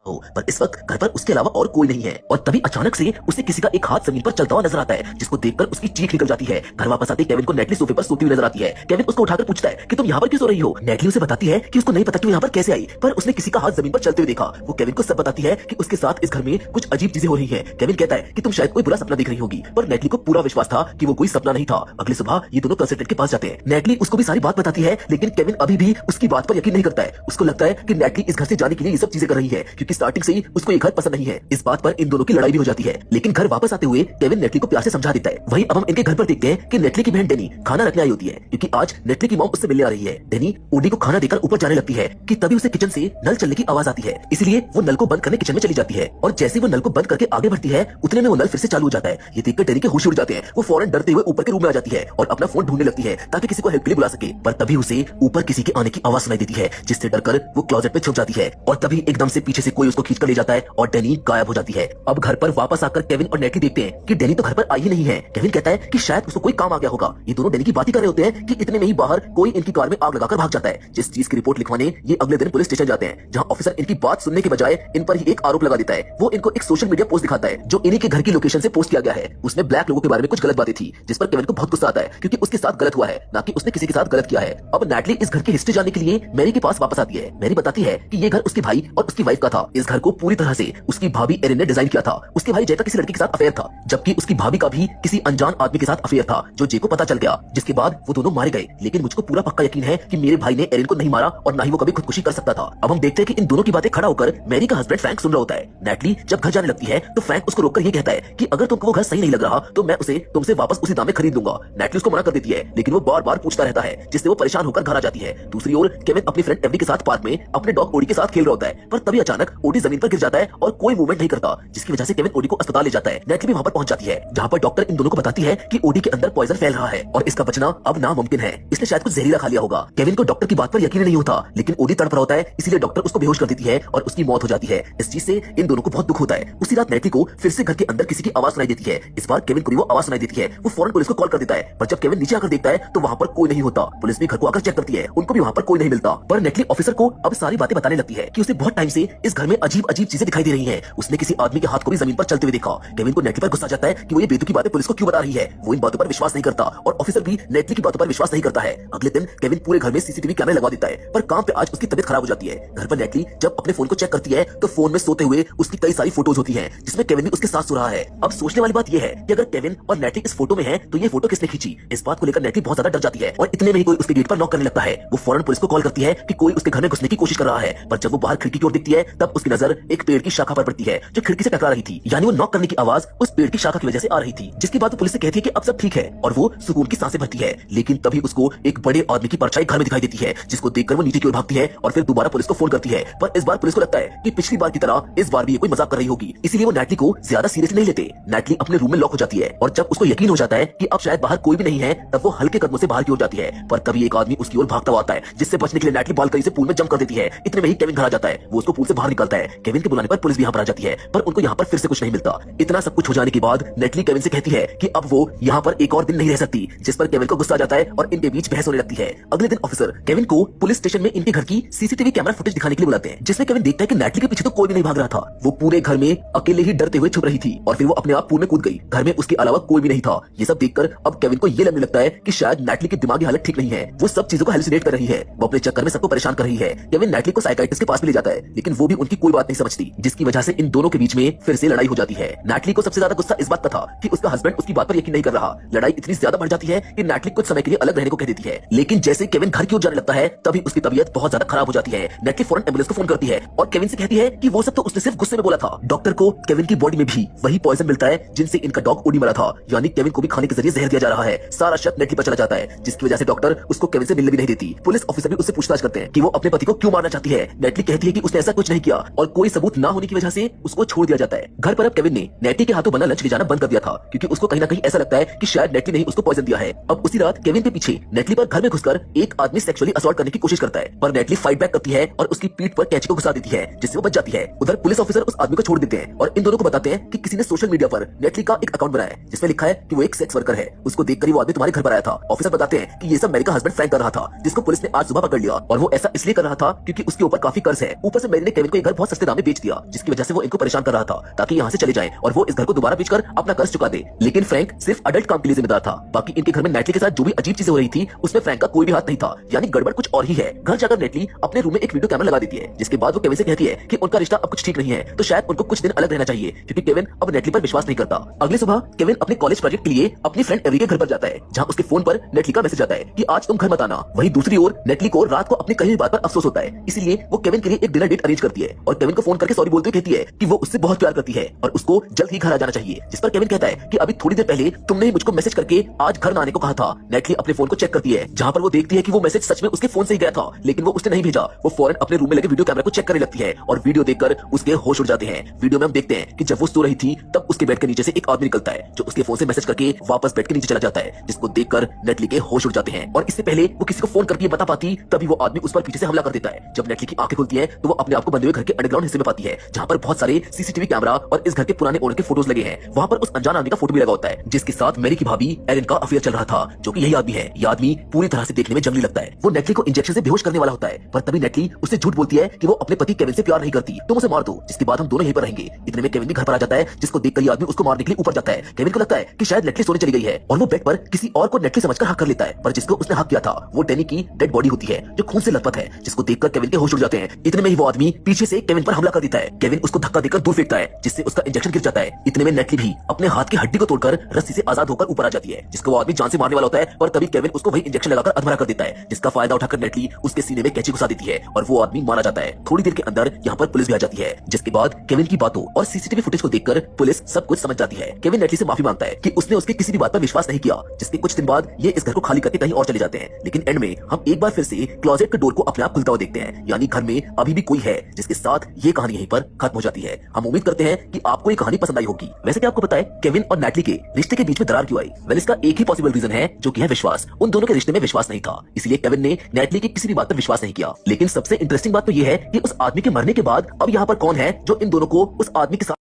हो, पर इस वक्त घर पर उसके अलावा और कोई नहीं है। और तभी अचानक से उसे किसी का एक हाथ जमीन पर चलता हुआ नजर आता है, जिसको देखकर उसकी चीख निकल जाती है। घर वापस आते केविन को नेटली सोफे पर सोती हुई नजर आती है। केविन उसको उठाकर पूछता है कि तुम यहाँ पर क्यों सो रही हो। नेटली उसे बताती है कि उसको नहीं पता कि वो यहाँ पर कैसे आई, पर उसने किसी का हाथ जमीन पर चलते हुए देखा। वो केविन को सब बताती है कि उसके साथ इस घर में कुछ अजीब चीजें हो रही है। केविन कहता है कि तुम शायद कोई बुरा सपना देख रही होगी, पर नेटली को पूरा विश्वास था कि वो कोई सपना नहीं था। अगली सुबह ये दोनों कंसल्टेंट के पास जाते हैं। नेटली उसको भी सारी बात बताती है, लेकिन केविन अभी भी उसकी बात पर यकीन नहीं करता है। उसको लगता है कि नेटली इस घर से जाने के लिए ये सब चीजें कर रही है, क्योंकि स्टार्टिंग से ही उसको ये घर पसंद नहीं है। इस बात पर इन दोनों की लड़ाई भी हो जाती है, लेकिन घर वापस आते हुए केविन नेटली को प्यार से समझा देता है। वहीं अब हम इनके घर पर देखते हैं कि नेटली की बहन डेनी खाना रखने आई होती है, क्योंकि आज नेटली की मॉम उससे मिलने आ रही है। डेनी ओडी को खाना देकर ऊपर जाने लगती है कि तभी उसे किचन से नल चलने की आवाज आती है, इसलिए वो नल को बंद करने किचन में चली जाती है। और जैसे वो नल को बंद करके आगे बढ़ती है, उतने में वो नल फिर से चालू हो जाता है। ये देखकर डेनी के होश उड़ जाते हैं। वो फौरन डरते हुए ऊपर के रूम में आ जाती है और अपना फोन ढूंढने लगती है ताकि किसी को हेल्प के लिए बुला सके। पर तभी उसे ऊपर किसी के आने की आवाज सुनाई देती है, जिससे डरकर वो क्लोजेट में छुप जाती है। और तभी एकदम से पीछे से कोई उसको खींच कर ले जाता है और डेनी गायब हो जाती है। अब घर पर वापस आकर केविन और नेटली देखते हैं कि डेनी तो घर पर आई ही नहीं है। केविन कहता है कि शायद उसको कोई काम आ गया होगा। ये दोनों डेनी की बात ही कर रहे होते हैं कि इतने में ही बाहर कोई इनकी कार में आग लगाकर भाग जाता है। जिस चीज की रिपोर्ट लिखवाने ये अगले दिन पुलिस स्टेशन जाते हैं, जहां ऑफिसर इनकी बात सुनने के बजाय इन पर ही एक आरोप लगा देता है। वो इनको एक सोशल मीडिया पोस्ट दिखाता है जो इन्हीं के घर की लोकेशन से पोस्ट किया गया है। उसमें ब्लैक लोगों के बारे में कुछ गलत बातें थी, जिस पर केविन को बहुत गुस्सा आता है, क्योंकि उसके साथ गलत हुआ है, ना कि उसने किसी के साथ गलत किया है। अब नेटली इस घर की हिस्ट्री जानने के लिए मैरी के पास वापस आती है। मैरी बताती है कि ये घर उसके भाई और उसकी वाइफ का था। इस घर को पूरी तरह से उसकी भाभी एरिन ने डिजाइन किया था। उसके भाई जय का किसी लड़की के साथ अफेयर था, जबकि उसकी भाभी का भी किसी अनजान आदमी के साथ अफेयर था, जो जय को पता चल गया, जिसके बाद वो दोनों मारे गए। लेकिन मुझको पूरा पक्का यकीन है कि मेरे भाई ने एरिन को नहीं मारा और ना ही वो कभी खुदकुशी कर सकता था। अब हम देखते हैं कि इन दोनों की बातें खड़ा होकर मैरी का हस्बैंड फ्रैंक सुन रहा होता है। नेटली जब घर जाने लगती है तो फ्रैंक उसको रोककर ये कहता है कि अगर तुमको वो घर सही नहीं लग रहा तो मैं उसे तुमसे वापस उसी दाम में खरीद लूंगा। नेटली उसको मना कर देती है, लेकिन वो बार बार पूछता रहता है, जिससे वो परेशान होकर घर आ जाती है। दूसरी ओर केविन अपनी फ्रेंड एवरी के साथ पार्क में अपने डॉग ओडी के साथ खेल रहा होता है, पर तभी अचानक ओडी जमीन पर गिर जाता है और कोई मूवमेंट नहीं करता, जिसकी वजह से केविन ओडी को अस्पताल ले जाता है। नेटली भी वहां पर पहुंच जाती है, जहां पर डॉक्टर इन दोनों को बताती है कि ओडी के अंदर पॉइजन फैल रहा है और इसका बचना अब नामुमकिन है। इसने शायद कुछ जहरीला खा लिया होगा। केविन को डॉक्टर की बात पर यकीन नहीं होता, लेकिन ओडी तड़प रहा होता है, इसीलिए डॉक्टर उसको बेहोश कर देती है और उसकी मौत हो जाती है। इस चीज से इन दोनों को बहुत दुख होता है। उसी रात नेटली को फिर से घर के अंदर किसी की आवाज सुनाई देती है। इस बार केविन को भी वो आवाज सुनाई देती है। वो फौरन पुलिस को कॉल कर देता है, पर जब केविन नीचे आकर देखता है तो वहां पर कोई नहीं होता। पुलिस भी घर को आकर चेक करती है, उनको भी वहां पर कोई नहीं मिलता। पर नेटली ऑफिसर को अब सारी बातें बताने लगती है कि उसे बहुत टाइम से इस घर में अजीब अजीब चीजें दिखाई दे रही हैं। उसने किसी आदमी के हाथ को भी जमीन पर चलते हुए देखा। केविन को नेटली पर गुस्सा जाता है कि वो ये बेतुकी बातें पुलिस को क्यों बता रही है। वो इन बातों पर विश्वास नहीं करता और ऑफिसर भी नेटली की बातों पर विश्वास नहीं करता है। अगले दिन केविन पूरे घर में सीसीटीवी कैमरे लगा देता है, पर काम पे आज उसकी तबीयत खराब हो जाती है। घर पर नेटली जब अपने फोन को चेक करती है तो फोन में सोते हुए उसकी कई सारी फोटोज होती हैं, जिसमें केविन भी उसके साथ सो रहा है। अब सोचने वाली बात यह है कि अगर केविन और नेटली इस फोटो में है तो ये फोटो किसने खींची। इस बात को लेकर नेटली बहुत ज्यादा डर जाती है और इतने में ही कोई उसके गेट पर नॉक करने लगता है। वो फौरन पुलिस को कॉल करती है कि कोई उसके घर में घुसने की कोशिश कर रहा है, पर जब वो बाहर खिड़की की ओर दिखती है तब उसकी नजर एक पेड़ की शाखा पर पड़ती है जो खिड़की से टकरा रही थी। यानी वो नॉक करने की आवाज उस पेड़ की शाखा की वजह से आ रही थी, जिसके बाद वो पुलिस से कहती है कि अब सब ठीक है और वो सुकून की सांसें भरती है। लेकिन तभी उसको एक बड़े आदमी की परछाई घर में दिखाई देती है, जिसको देखकर वो नीचे की ओर भागती है और फिर दोबारा पुलिस को फोन करती है। पर इस बार पुलिस को लगता है कि पिछली बार की तरह इस बार भी ये कोई मजाक कर रही होगी, इसीलिए वो नेटली को ज्यादा सीरियस नहीं लेते। नेटली अपने रूम में लॉक हो जाती है और जब उसको यकीन हो जाता है कि अब शायद बाहर कोई भी नहीं है, तब वो हल्के कदमों से बाहर की ओर जाती है। पर तभी एक आदमी उसकी ओर भागता हुआ आता है, जिससे बचने के लिए नेटली बालकनी से पूल में जंप कर देती है। इतने में ही केविन घर आ जाता है। वो उसको पूल से बाहर निकालता है। केविन के बुलाने पर पुलिस भी यहाँ पर आ जाती है, पर उनको यहाँ पर फिर से कुछ नहीं मिलता। इतना सब कुछ हो जाने के बाद नेटली केविन से कहती है कि अब वो यहाँ पर एक और दिन नहीं रह सकती, जिस पर केविन को गुस्सा आ जाता है और इनके बीच बहस होने लगती है। अगले दिन ऑफिसर केविन को पुलिस स्टेशन में इनके घर की सीसीटीवी कैमरा फुटेज दिखाने के लिए बुलाते हैं, जिसमें केविन देखता है कि नेटली के पीछे तो कोई भी नहीं भाग रहा था। वो पूरे घर में अकेले ही डरते हुए छुप रही थी और फिर वो अपने आप पूल में कूद गई। घर में उसके अलावा कोई भी नहीं था। ये सब देखकर अब केविन को ये लगने लगता है कि शायद नेटली की दिमागी हालत ठीक नहीं है। वो सब चीजों को हेलुसिनेट कर रही है। वो अपने चक्कर में सबको परेशान कर रही है। केविन नेटली को साइकियाट्रिस्ट के पास भी ले जाता है, लेकिन वो भी उनकी कोई बात नहीं समझती, जिसकी वजह से इन दोनों के बीच में फिर से लड़ाई हो जाती है। नेटली को सबसे ज्यादा गुस्सा इस बात का था कि उसका हस्बैंड उसकी बात पर यकीन नहीं कर रहा। लड़ाई इतनी ज्यादा बढ़ जाती है कि नेटली कुछ समय के लिए अलग रहने को कह देती है, लेकिन जैसे केविन घर की ओर जाने लगता है तभी उसकी तबीयत बहुत ज्यादा खराब हो जाती है। नेटली फौरन एम्बुलेंस को फोन करती है और केविन से कहती है कि वो सब तो उसने सिर्फ गुस्से में बोला था। डॉक्टर को केविन की बॉडी में भी वही पॉइजन मिलता है जिनसे इनका डॉग ओडी मरा था, यानी केविन को भी खाने के जरिए जहर दिया जा रहा है। सारा शक नेटली पर चला जाता है, जिसकी वजह से डॉक्टर उसको केविन से मिलने भी नहीं देती। पुलिस ऑफिसर भी उससे पूछताछ करते हैं कि वो अपने पति को क्यों मारना चाहती है। नेटली कहती है कि उसने ऐसा कुछ नहीं किया और कोई सबूत ना होने की वजह से उसको छोड़ दिया जाता है। घर पर अब केविन ने नेटली के हाथों बना लंच ले जाना बंद कर दिया था, क्योंकि उसको कहीं ना कहीं ऐसा लगता है कि शायद नेटली ने उसको पॉइजन दिया है। अब उसी रात केविन के पीछे नेटली पर घर में घुसकर एक आदमी सेक्सुअली असॉल्ट करने की कोशिश करता है, पर नेटली फाइट बैक करती है और उसकी पीठ पर कैंची को घुसा देती है, जिससे वो बच जाती है। उधर पुलिस ऑफिसर उस आदमी को छोड़ देते हैं और इन दोनों को बताते हैं कि किसी ने सोशल मीडिया पर नेटली का एक अकाउंट बनाया है, जिसमें लिखा है कि वो एक सेक्स वर्कर है। उसको देखकर ही वो आदमी तुम्हारे घर पर आया था। ऑफिसर बताते हैं कि ये सब मेरी का हस्बैंड फ्रैंक कर रहा था, जिसको पुलिस ने आज सुबह पकड़ लिया और वो ऐसा इसलिए कर रहा था क्योंकि उसके ऊपर काफी कर्ज है। ऊपर से मैरी ने केविन को एक घर बहुत सस्ते दाम में बेच दिया, जिसकी वजह से वो इनको परेशान कर रहा था ताकि यहाँ से चले जाएं और वो इस घर को दोबारा बेचकर अपना कर्ज चुका दे। लेकिन फ्रैंक सिर्फ अडल्ट काम के लिए जिम्मेदार था। बाकी इनके घर में नेटली के साथ जो भी अजीब चीजें हो रही थी उसमें फ्रैंक का कोई भी हाथ नहीं था, यानी गड़बड़ कुछ और ही है। घर जाकर नेटली अपने रूम में एक वीडियो कैमरा लगा देती है, जिसके बाद वो केविन से कहती है कि उनका रिश्ता अब कुछ ठीक नहीं है, तो शायद उनको कुछ दिन अलग रहना चाहिए, क्योंकि केविन अब नेटली पर विश्वास नहीं करता। अगले सुबह केविन अपने कॉलेज प्रोजेक्ट के लिए अपनी फ्रेंड एवरी के घर पर जाता है, जहाँ उसके फोन पर नेटली का मैसेज आता है कि आज तुम घर मत आना। वहीं दूसरी ओर नेटली को रात को अपनी कही हुई बात पर अफसोस होता है, इसलिए वो केविन के लिए एक डिनर डेट अरेंज करती है और केविन को फोन करके सॉरी बोलते हुए कहती है कि वो उससे बहुत प्यार करती है और उसको जल्द ही घर आ जाना चाहिए। जिस पर केविन कहता है कि अभी थोड़ी देर पहले तुमने ही मुझको मैसेज करके आज घर न आने को कहा था। नेटली अपने फोन को चेक करती है, जहाँ पर वो देखती है कि वो मैसेज सच में उसके फोन से ही गया था, लेकिन वो उसने नहीं भेजा। वो फौरन अपने रूम में लगे वीडियो कैमरा को चेक करने लगती है और वीडियो देखकर उसके होश उड़ जाते हैं। वीडियो में हम देखते हैं कि जब वो सो रही थी तब उसके बेड के नीचे से एक आदमी निकलता है, जो उसके फोन से मैसेज करके वापस बेड के नीचे चला जाता है, जिसको देखकर नेटली के होश उड़ जाते हैं। और इससे पहले वो किसी को फोन करके बता पाती, तभी वो आदमी उस पर पीछे से हमला कर देता है। जब नेटली की आंखें खुलती है तो वो अपने आप को बंधे हुए घर के अंडरग्राउंड हिस्से में पाती है, जहाँ पर बहुत सारे सीसीटीवी कैमरा और इस घर के पुराने ओनर के फोटोज लगे हैं। वहाँ पर उस अनजान आदमी का फोटो भी लगा होता है, जिसके साथ मैरी की भाभी एरिन का अफेयर चल रहा था, जो कि यही आदमी है। ये आदमी पूरी तरह से देखने में जंगली लगता है। वो नेटली को इंजेक्शन से बेहोश करने वाला होता है, पर तभी नेटली उससे झूठ बोलती है कि वो अपने पति केविन से प्यार नहीं करती, तुम उसे मार दो, जिसके बाद हम दोनों यहीं पर रहेंगे। इतने में केविन भी घर पर आ जाता है, जिसको देखकर ये आदमी उसको मारने के लिए ऊपर जाता है। केविन को लगता है कि शायद नेटली सोने चली गई है और वो बेड पर किसी और को नेटली समझकर हक कर लेता है, पर जिसको उसने हक किया था वो डैनी की डेड बॉडी होती है, जो खून से लथपथ है, जिसको देखकर केविन के होश उड़ जाते हैं। इतने में ही वो आदमी पीछे से केविन पर हमला कर देता है। केविन उसको धक्का देकर दूर फेंकता है, जिससे उसका इंजेक्शन गिर जाता है। इतने में नेटली भी अपने हाथ की हड्डी को तोड़कर रस्सी से आजाद होकर ऊपर आ जाती है, जिसको वो आदमी जान से मारने वाला होता है, पर तभी केविन उसको वही इंजेक्शन लगाकर अधमरा कर देता है, जिसका फायदा उठाकर नेटली उसके सीने में कैंची घुसा देती है और वो आदमी मारा जाता है। थोड़ी देर के अंदर यहाँ पर पुलिस भी आ जाती है, जिसके बाद केविन की बातों और सीसीटीवी फुटेज को देखकर पुलिस सब कुछ समझ जाती है। केविन नेटली से माफी मांगता है कि उसने उसकी किसी भी बात पर विश्वास नहीं किया, जिसके कुछ दिन बाद ये इस घर को खाली करके कहीं और चले जाते हैं। लेकिन एंड में हम एक बार फिर से क्लोजेट के डोर को अपने आप खुलता हुआ देखते हैं, यानी घर में अभी भी कोई है, जिसके साथ ये कहानी यहीं पर खत्म हो जाती है। हम उम्मीद करते हैं कि आपको ये कहानी पसंद आई होगी। वैसे क्या आपको पता है केविन और नेटली के रिश्ते के बीच में दरार क्यों आई? वेल, इसका एक ही पॉसिबल रीजन है, जो कि है विश्वास। उन दोनों के रिश्ते में विश्वास नहीं था, इसलिए केविन ने नेटली की किसी भी बात पर विश्वास नहीं किया। लेकिन सबसे इंटरेस्टिंग बात तो ये है कि उस आदमी के मरने के बाद अब यहाँ पर कौन है जो इन दोनों को उस आदमी के साथ